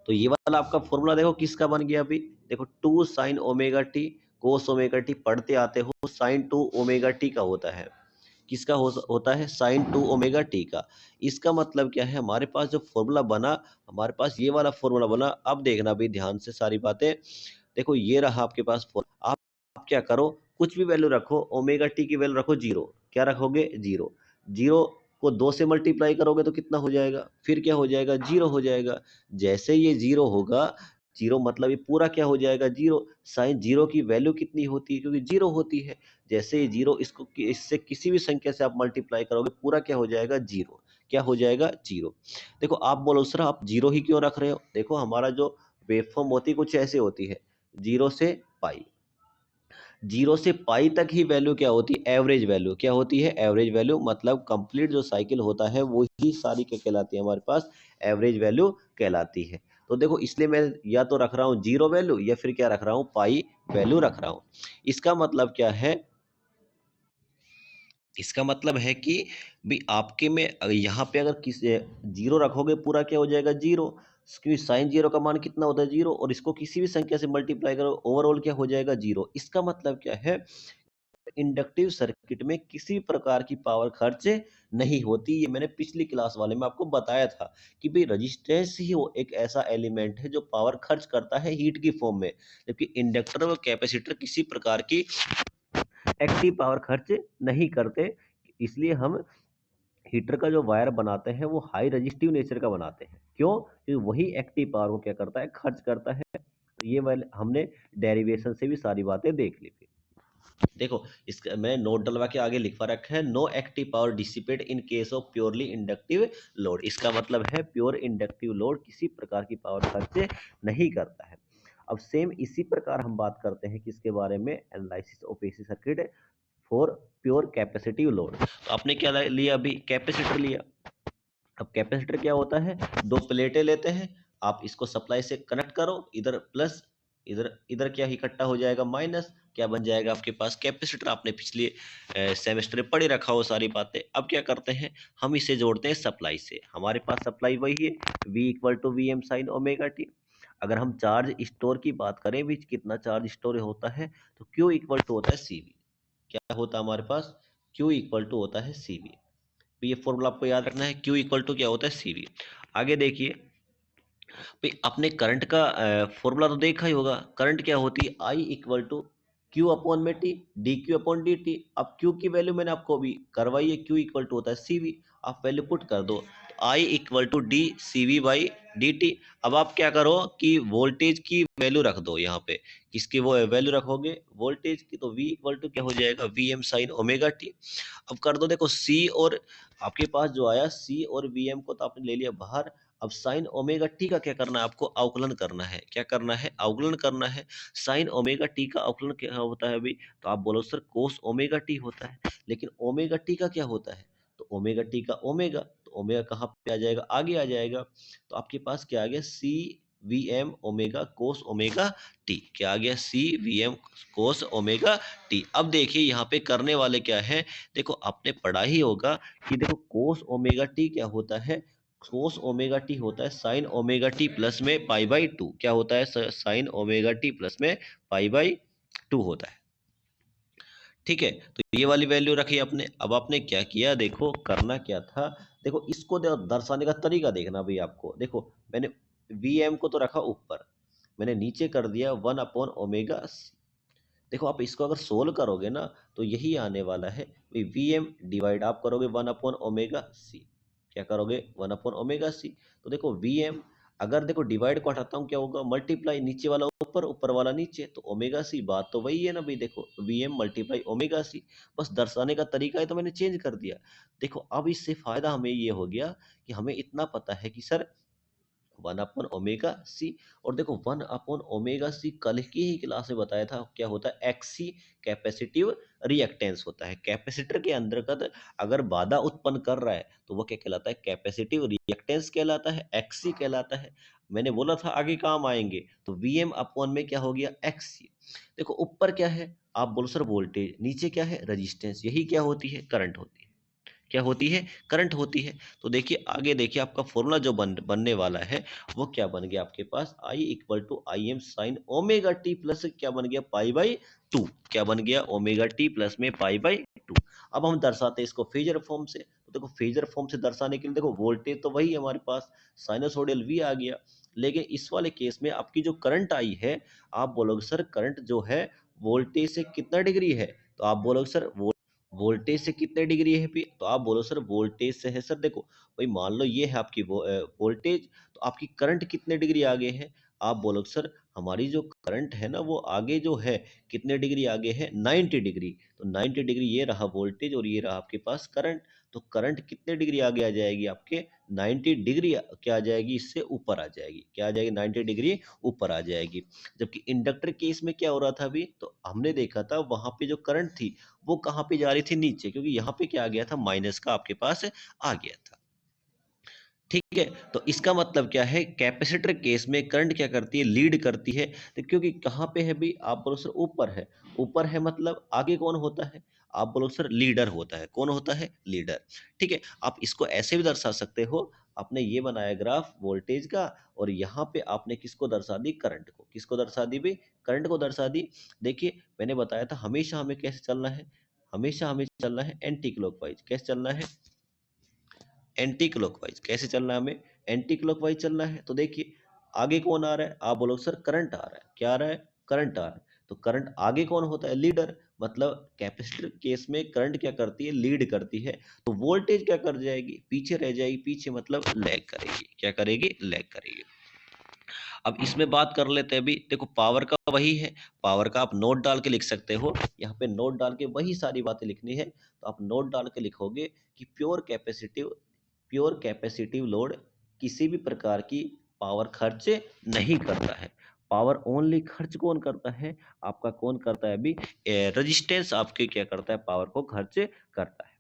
तो ये वाला आपका फॉर्मूला देखो किसका बन गया अभी, देखो two sine omega T cos omega T, पढ़ते आते हो साइन टू ओमेगा टी का होता है। किसका होता है, साइन टू ओमेगा टी का। इसका मतलब क्या है, हमारे पास जो फॉर्मूला बना, हमारे पास ये वाला फॉर्मूला बना। अब देखना भी ध्यान से सारी बातें। देखो ये रहा आपके पास आप क्या करो, कुछ भी वैल्यू रखो, ओमेगा टी की वैल्यू रखो जीरो। क्या रखोगे, जीरो। जीरो को दो से मल्टीप्लाई करोगे तो कितना हो जाएगा, फिर क्या हो जाएगा, जीरो हो जाएगा। जैसे ये जीरो होगा, जीरो मतलब ये पूरा क्या हो जाएगा, जीरो। साइन जीरो की वैल्यू कितनी होती है, क्योंकि जीरो होती है। जैसे ये जीरो, इसको इससे किसी भी संख्या से आप मल्टीप्लाई करोगे, पूरा क्या हो जाएगा, जीरो। क्या हो जाएगा, जीरो। देखो आप बोलो सर आप जीरो ही क्यों रख रहे हो, देखो हमारा जो वेवफॉर्म होती है कुछ ऐसे होती है, जीरो से पाई। जीरो से पाई तक ही वैल्यू क्या होती है, एवरेज वैल्यू। क्या होती है, एवरेज वैल्यू। मतलब कंप्लीट जो साइकिल होता है वो ही सारी क्या कहलाती है हमारे पास, एवरेज वैल्यू कहलाती है। तो देखो इसलिए मैं या तो रख रहा हूँ जीरो वैल्यू या फिर क्या रख रहा हूँ, पाई वैल्यू रख रहा हूँ। इसका मतलब क्या है, इसका मतलब है कि भी आपके में यहाँ पे अगर किस जीरो रखोगे पूरा क्या हो जाएगा, जीरो। क्योंकि साइन जीरो का मान कितना होता है, जीरो। और इसको किसी भी संख्या से मल्टीप्लाई करो, ओवरऑल क्या हो जाएगा, जीरो। इसका मतलब क्या है, इंडक्टिव सर्किट में किसी प्रकार की पावर खर्च नहीं होती। ये मैंने पिछली क्लास वाले में आपको बताया था कि भाई रजिस्टेंस ही वो एक ऐसा एलिमेंट है जो पावर खर्च करता है हीट की फॉर्म में, जबकि इंडक्टर और कैपेसिटर किसी प्रकार की एक्टिव पावर खर्च नहीं करते। इसलिए हम हीटर का जो वायर बनाते हैं वो हाई रजिस्टिव नेचर का बनाते हैं। क्यों, क्योंकि वही एक्टिव पावर को क्या करता है, खर्च करता है। तो ये वाले हमने डेरिवेशन से भी सारी बातें देख ली थी। देखो इसका मैंने नोट डलवा के आगे लिखवा रखा है, no active power dissipate in case of purely inductive load. इसका मतलब है प्योर इंडक्टिव लोड किसी प्रकार की पावर खर्च नहीं करता है। अब सेम इसी प्रकार हम बात करते हैं किसके बारे में, analysis of AC circuit for pure capacitive load. तो आपने क्या लिया, अभी कैपेसिटर लिया। अब कैपेसिटर क्या होता है, दो प्लेटें लेते हैं, आप इसको सप्लाई से कनेक्ट करो, इधर प्लस, इधर इधर क्या इकट्ठा हो जाएगा, माइनस। क्या बन जाएगा आपके पास, कैपेसिटर। आपने पिछले सेमेस्टर में पढ़े रखा हो सारी बातें। अब क्या करते हैं, हम इसे जोड़ते हैं सप्लाई से। हमारे पास सप्लाई वही है, V equal to V M sine omega T. अगर हम चार्ज स्टोर की बात करें भी, कितना चार्ज स्टोर होता है, तो Q इक्वल टू होता है CV। क्या होता है हमारे पास, Q इक्वल टू होता है CV। तो ये फॉर्मूला आपको याद रखना है, Q इक्वल टू क्या होता है, CV। आगे देखिए भाई, आपने करंट का फॉर्मूला तो देखा ही होगा। करंट क्या होती है, I equal to Q upon में T, D Q upon D T. अब क्यू की वैल्यू मैंने आपको अभी करवाई है, क्यू इक्वल टू होता है सीवी। आप वैल्यू पुट कर दो, तो I equal to D C V by D T. अब आप क्या करो कि वोल्टेज की वैल्यू रख दो यहाँ पे। किसकी वो वैल्यू रखोगे, वोल्टेज की। तो V इक्वल टू क्या हो जाएगा, V M sine omega T. अब कर दो, देखो C और आपके पास जो आया C और वी एम को तो आपने ले लिया बाहर। अब साइन ओमेगा टी का क्या करना है, आपको अवकलन करना है। क्या करना है, अवकलन करना है। साइन ओमेगा टी का अवकलन क्या होता है अभी, तो आप बोलो सर कोस ओमेगा टी होता है। लेकिन ओमेगा टी का क्या होता है, तो ओमेगा टी का ओमेगा, तो ओमेगा कहाँ पे आ जाएगा, आगे आ जाएगा। तो आपके पास क्या आ गया, C V M omega cos omega T. क्या आ गया, C V M cos omega T. अब देखिए यहाँ पे करने वाले क्या है, देखो आपने पढ़ा ही होगा कि देखो कोस ओमेगा टी क्या होता है, कोस ओमेगा टी होता है साइन ओमेगा टी प्लस में पाई बाई टू। क्या होता है, साइन ओमेगा टी प्लस में पाई बाई टू होता है। ठीक है, तो ये वाली वैल्यू रखी आपने। अब आपने क्या किया, देखो करना क्या था, देखो इसको दर्शाने का तरीका देखना भाई आपको। देखो मैंने वी एम को तो रखा ऊपर, मैंने नीचे कर दिया वन अपॉन ओमेगा। देखो आप इसको अगर सोल्व करोगे ना, तो यही आने वाला है भाई, वी एम डिवाइड आप करोगे वन अपॉन ओमेगा सी। क्या करोगे, वन अपॉन ओमेगा सी। तो देखो वी एम, अगर देखो डिवाइड को हटाता हूँ क्या होगा, मल्टीप्लाई, नीचे वाला ऊपर, ऊपर वाला नीचे, तो ओमेगा सी। बात तो वही है ना भाई, देखो V M multiply omega C. बस दर्शाने का तरीका है तो मैंने चेंज कर दिया। देखो अब इससे फायदा हमें ये हो गया कि हमें इतना पता है कि sir one upon omega C. और देखो वन अपॉन ओमेगा सी कल की ही क्लास में बताया था, क्या होता है, एक्सी कैपेसिटिव रिएक्टेंस होता है। कैपेसिटर के अंतर्गत अगर बाधा उत्पन्न कर रहा है तो वो क्या कहलाता है, कैपेसिटिव रिएक्टेंस कहलाता है, एक्सी कहलाता है। मैंने बोला था आगे काम आएंगे। तो वी एम अपॉन में क्या हो गया, एक्सी। देखो ऊपर क्या है, आप बोलो सर वोल्टेज, नीचे क्या है, रजिस्टेंस। यही क्या होती है, करंट होती है। क्या होती है, करंट होती है। तो देखिए आगे देखिए, आपका फॉर्मूला जो बनने वाला है वो क्या बन गया आपके पास, I equal to I M sine omega T plus क्या बन गया, पाई बाई टू। क्या बन गया, ओमेगा टी प्लस में पाई बाई टू। अब हम दर्शाते हैं इसको फेजर फॉर्म से। तो देखो फेजर फॉर्म से दर्शाने के लिए, देखो वोल्टेज तो वही है हमारे पास, साइनसोडियल वी आ गया। लेकिन इस वाले केस में आपकी जो करंट आई है, आप बोलोगे सर करंट जो है वोल्टेज से कितना डिग्री है, तो आप बोलोगे सर वोल्टेज से कितने डिग्री है भी, तो आप बोलो सर वोल्टेज से है सर। देखो भाई मान लो ये है आपकी वोल्टेज, तो आपकी करंट कितने डिग्री आगे है, आप बोलो सर हमारी जो करंट है ना वो आगे जो है कितने डिग्री आगे है 90 डिग्री। तो 90 डिग्री ये रहा वोल्टेज और ये रहा आपके पास करंट। तो करंट कितने डिग्री आगे आ जाएगी आपके 90 डिग्री क्या आ जाएगी इससे ऊपर आ जाएगी। क्या आ जाएगी 90 डिग्री ऊपर आ जाएगी। जबकि इंडक्टर केस में क्या हो रहा था अभी तो हमने देखा था वहां पे जो करंट थी वो कहाँ पे जा रही थी नीचे, क्योंकि यहाँ पे क्या आ गया था माइनस का आपके पास आ गया था। ठीक है, तो इसका मतलब क्या है कैपेसिटर केस में करंट क्या करती है लीड करती है। तो क्योंकि कहाँ पे है भी आप बोलो सर ऊपर है। ऊपर है मतलब आगे कौन होता है, आप बोलो सर लीडर होता है। कौन होता है, लीडर। ठीक है, आप इसको ऐसे भी दर्शा सकते हो। आपने ये बनाया ग्राफ वोल्टेज का और यहाँ पे आपने किसको दर्शा दी, करंट को। किसको दर्शा दी भी, करंट को दर्शा दी। देखिए मैंने बताया था हमेशा हमें कैसे चलना है, हमेशा हमें चलना है एंटी क्लॉकवाइज। कैसे चलना है, एंटी क्लॉकवाइज। कैसे चलना है हमें, एंटी क्लॉकवाइज चलना है। तो देखिए आगे कौन आ रहा है, आप बोलो सर करंट आ रहा है। क्या आ रहा है, करंट आ रहा है। तो करंट आगे कौन होता है, लीडर। मतलब कैपेसिटर केस में करंट क्या करती है, लीड करती है। तो वोल्टेज क्या कर जाएगी, पीछे रह जाएगी। पीछे मतलब लैग करेगी। क्या करेगी, लैग करेगी। अब इसमें बात कर लेते हैं अभी। देखो पावर का वही है, पावर का आप नोट डाल के लिख सकते हो। यहाँ पे नोट डाल के वही सारी बातें लिखनी है। तो आप नोट डाल के लिखोगे कि प्योर कैपेसिटिव लोड किसी भी प्रकार की पावर खर्च नहीं करता है। पावर ओनली खर्च कौन करता है, आपका कौन करता है अभी, रेजिस्टेंस आपके क्या करता है, पावर को खर्च करता है।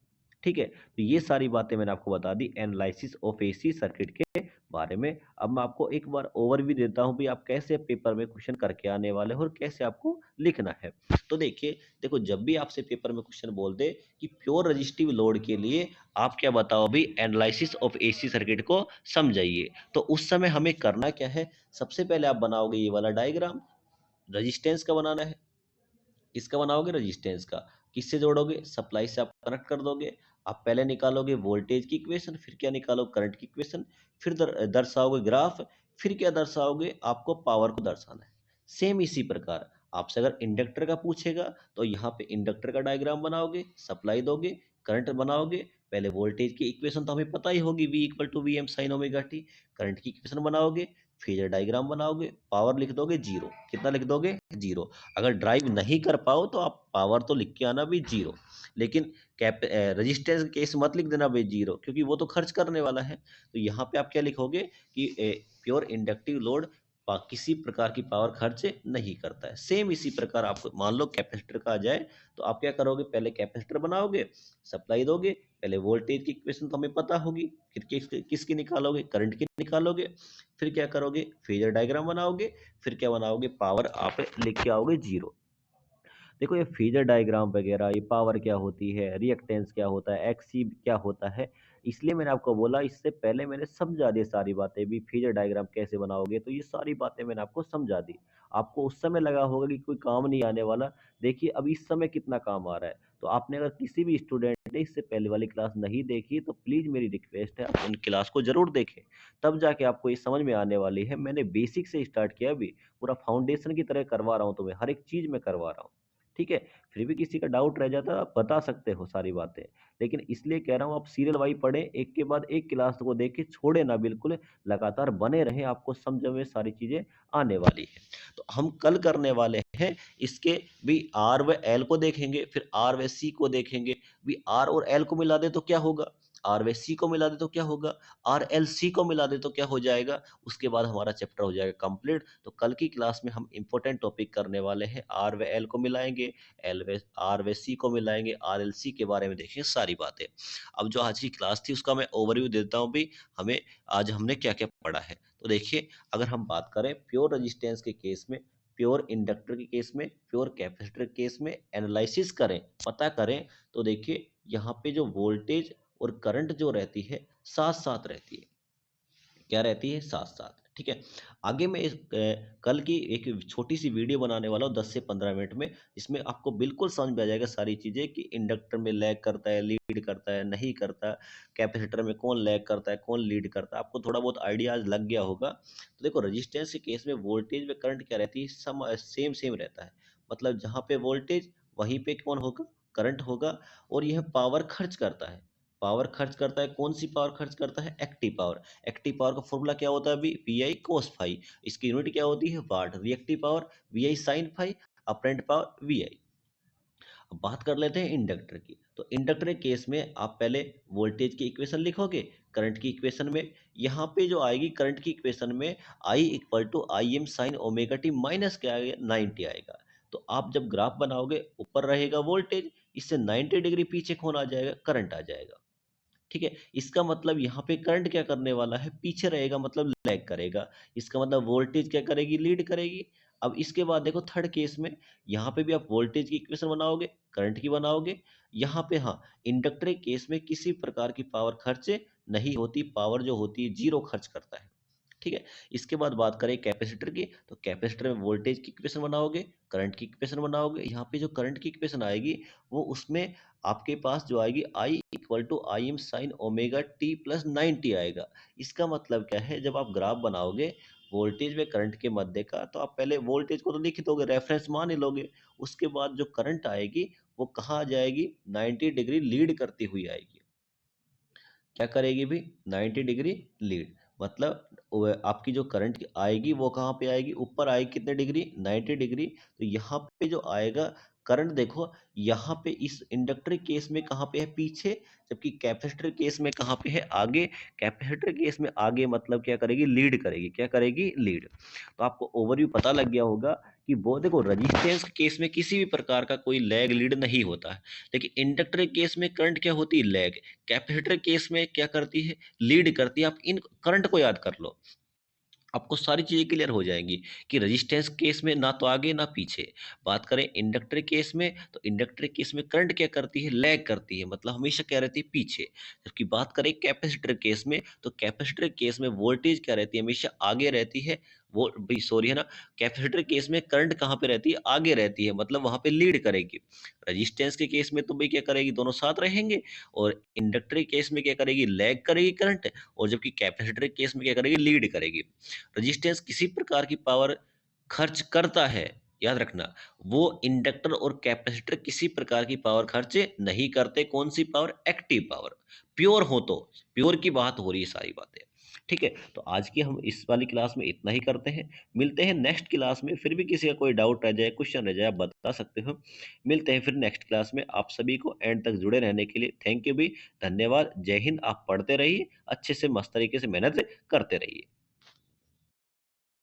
ठीक है, तो ये सारी बातें मैंने आपको बता दी एनालिसिस ऑफ एसी सर्किट के बारे में। अब मैं आपको एक बार ओवरव्यू देता हूं भी आप कैसे पेपर में क्वेश्चन करके आने वाले हो और कैसे आपको लिखना है। तो देखिए, देखो जब भी आपसे पेपर में क्वेश्चन बोल दे कि प्योर रजिस्टिव लोड के लिए आप क्या बताओ भी, एनालिसिस ऑफ एसी सर्किट को समझाइए। तो उस समय हमें करना क्या है, सबसे पहले आप बनाओगे ये वाला डायग्राम, रजिस्टेंस का बनाना है। किसका बनाओगे, रजिस्टेंस का। किससे जोड़ोगे, सप्लाई से आप कनेक्ट कर दोगे। आप पहले निकालोगे वोल्टेज की इक्वेशन, फिर क्या निकालो, करंट की इक्वेशन, फिर दर्शाओगे ग्राफ, फिर क्या दर्शाओगे, आपको पावर को दर्शाना है। सेम इसी प्रकार आपसे अगर इंडक्टर का पूछेगा तो यहाँ पे इंडक्टर का डायग्राम बनाओगे, सप्लाई दोगे, करंट बनाओगे। पहले वोल्टेज की इक्वेशन तो हमें पता ही होगी, V equal to V M sine omega T. Current की इक्वेशन बनाओगे, फेजर डायग्राम बनाओगे, पावर लिख दोगे जीरो। कितना लिख दोगे, जीरो। अगर ड्राइव नहीं कर पाओ तो आप पावर तो लिख के आना भी जीरो, लेकिन कैप रजिस्टेंस केस मत लिख देना भाई जीरो, क्योंकि वो तो खर्च करने वाला है। तो यहाँ पे आप क्या लिखोगे कि प्योर इंडक्टिव लोड किसी प्रकार की पावर खर्च नहीं करता है। सेम इसी प्रकार आपको मान लो कैपेसिटर का आ जाए तो आप क्या करोगे, पहले कैपेसिटर बनाओगे, सप्लाई दोगे। पहले वोल्टेज की इक्वेशन तो हमें पता होगी, फिर किसकी निकालोगे, करंट की निकालोगे। फिर क्या करोगे, फेजर डायग्राम बनाओगे, फिर क्या बनाओगे, पावर आप लिख के आओगे जीरो। देखो ये फेजर डायग्राम वगैरह, ये पावर क्या होती है, रिएक्टेंस क्या होता है, एक्सी क्या होता है, इसलिए मैंने आपको बोला इससे पहले मैंने समझा दी सारी बातें भी। फेजर डायग्राम कैसे बनाओगे, तो ये सारी बातें मैंने आपको समझा दी। आपको उस समय लगा होगा कि कोई काम नहीं आने वाला, देखिए अब इस समय कितना काम आ रहा है। तो आपने अगर किसी भी स्टूडेंट ने इससे पहले वाली क्लास नहीं देखी तो प्लीज़ मेरी रिक्वेस्ट है आप उन क्लास को जरूर देखें, तब जाके आपको ये समझ में आने वाली है। मैंने बेसिक से स्टार्ट किया, अभी पूरा फाउंडेशन की तरह करवा रहा हूँ तुम्हें, हर एक चीज़ में करवा रहा हूँ। ठीक है, फिर भी किसी का डाउट रह जाता है आप बता सकते हो सारी बातें, लेकिन इसलिए कह रहा हूँ आप सीरियल वाइज पढ़ें, एक के बाद एक क्लास को देख के छोड़े ना बिल्कुल, लगातार बने रहें, आपको समझ में सारी चीज़ें आने वाली है। तो हम कल करने वाले हैं इसके भी आर व एल को देखेंगे, फिर आर व सी को देखेंगे। भी आर और एल को मिला दे तो क्या होगा, आर व सी को मिला दे तो क्या होगा, आर एल सी को मिला दे तो क्या हो जाएगा। उसके बाद हमारा चैप्टर हो जाएगा कंप्लीट। तो कल की क्लास में हम इंपॉर्टेंट टॉपिक करने वाले हैं, आर व एल को मिलाएंगे, एल वे आर वे सी को मिलाएंगे, आर एल सी के बारे में देखेंगे सारी बातें। अब जो आज की क्लास थी उसका मैं ओवरव्यू देता हूँ भी, हमें आज हमने क्या क्या पढ़ा है। तो देखिए, अगर हम बात करें प्योर रजिस्टेंस के केस में, प्योर इंडक्टर के केस में, प्योर कैपेसिटर केस में एनालिसिस करें, पता करें, तो देखिए यहाँ पे जो वोल्टेज और करंट जो रहती है साथ साथ रहती है। क्या रहती है, साथ साथ। ठीक है, आगे मैं कल की एक छोटी सी वीडियो बनाने वाला हूँ 10 से 15 मिनट में, इसमें आपको बिल्कुल समझ में आ जाएगा सारी चीज़ें कि इंडक्टर में लैग करता है, लीड करता है, नहीं करता, कैपेसिटर में कौन लैग करता है, कौन लीड करता है, आपको थोड़ा बहुत आइडिया आज लग गया होगा। तो देखो रजिस्टेंस के केस में वोल्टेज व करंट क्या रहती है, सेम सेम रहता है। मतलब जहाँ पे वोल्टेज वहीं पे कौन होगा, करंट होगा, और यह पावर खर्च करता है। पावर खर्च करता है, कौन सी पावर खर्च करता है? Active power. एक्टिव पावर का फॉर्मूला क्या होता है अभी? V I cos phi. इसकी यूनिट क्या होती है? Watt. Reactive power V I sine phi. Apparent power V I. अब बात कर लेते हैं इंडक्टर की। तो इंडक्टर के केस में आप पहले वोल्टेज की इक्वेशन लिखोगे, करंट की इक्वेशन में यहाँ पे जो आएगी करंट की इक्वेशन में I equal to I M sine omega T minus क्या आएगा? 90 आएगा। तो आप जब ग्राफ बनाओगे ऊपर रहेगा वोल्टेज, इससे 90 डिग्री पीछे कौन आ जाएगा? करंट आ जाएगा। ठीक है, इसका मतलब यहाँ पे करंट क्या करने वाला है? पीछे रहेगा, मतलब लैग करेगा। इसका मतलब वोल्टेज क्या करेगी? लीड करेगी। अब इसके बाद देखो थर्ड केस में, यहाँ पे भी आप वोल्टेज की इक्वेशन बनाओगे, करंट की बनाओगे। यहाँ पे हाँ, इंडक्टर के केस में किसी प्रकार की पावर खर्च नहीं होती, पावर जो होती है जीरो खर्च करता है। ठीक है, इसके बाद बात करें कैपेसिटर की। तो कैपेसिटर में वोल्टेज की इक्वेशन बनाओगे, करंट की इक्वेशन बनाओगे। यहाँ पे जो करंट की इक्वेशन आएगी वो उसमें आपके पास जो आएगी I equal to I M sine omega T plus 90 आएगा। इसका मतलब क्या है? जब आप ग्राफ बनाओगे वोल्टेज में करंट के मध्य का, तो आप पहले वोल्टेज को तो लिख दोगे, रेफरेंस मान ही लोगे। उसके बाद जो करंट आएगी वो कहाँ आ जाएगी? 90 डिग्री लीड करती हुई आएगी। क्या करेगी भी? 90 डिग्री लीड। मतलब आपकी जो करंट आएगी वो कहाँ पे आएगी? ऊपर आएगी कितने डिग्री? 90 डिग्री। तो यहाँ पे जो आएगा करंट, देखो यहाँ पे इस इंडक्टर केस में कहाँ पे है? पीछे। जबकि कैपेसिटर केस में कहाँ पे है? आगे। कैपेसिटर केस में आगे मतलब क्या करेगी? लीड करेगी। क्या करेगी? लीड। तो आपको ओवरव्यू पता लग गया होगा कि वो देखो रजिस्टेंस के केस में किसी भी प्रकार का कोई लैग लीड नहीं होता है, लेकिन इंडक्टर के केस में करंट क्या होती है? लैग। कैपेसिटर केस में क्या करती है? लीड करती है। आप इन करंट को याद कर लो, आपको सारी चीजें क्लियर हो जाएंगी कि रेजिस्टेंस केस में ना तो आगे ना पीछे। बात करें इंडक्टर केस में, तो इंडक्टर केस में करंट क्या करती है? लैग करती है, मतलब हमेशा क्या रहती है? पीछे। जबकि बात करें कैपेसिटर केस में, तो कैपेसिटर केस में वोल्टेज क्या रहती है? हमेशा आगे रहती है। वो भी सॉरी है ना, कैपेसिटर केस में करंट कहाँ पे रहती है? आगे रहती है, मतलब वहां पे लीड करेगी। रेजिस्टेंस के केस में तो भाई क्या करेगी? दोनों साथ रहेंगे। और इंडक्टर के केस में क्या करेगी? लैग करेगी करंट। और जबकि कैपेसिटर के केस में क्या करेगी? लीड करेगी। रजिस्टेंस किसी प्रकार की पावर खर्च करता है, याद रखना। वो इंडक्टर और कैपेसिटर किसी प्रकार की पावर खर्च नहीं करते। कौन सी पावर? Active power. प्योर हो तो, प्योर की बात हो रही है सारी बातें। ठीक है, तो आज की हम इस वाली क्लास में इतना ही करते हैं। मिलते हैं नेक्स्ट क्लास में। फिर भी किसी का कोई डाउट रह जाए, क्वेश्चन रह जाए, आप बता सकते हो। मिलते हैं फिर नेक्स्ट क्लास में। आप सभी को एंड तक जुड़े रहने के लिए थैंक यू भी, धन्यवाद। जय हिंद। आप पढ़ते रहिए, अच्छे से मस्त तरीके से मेहनत करते रहिए।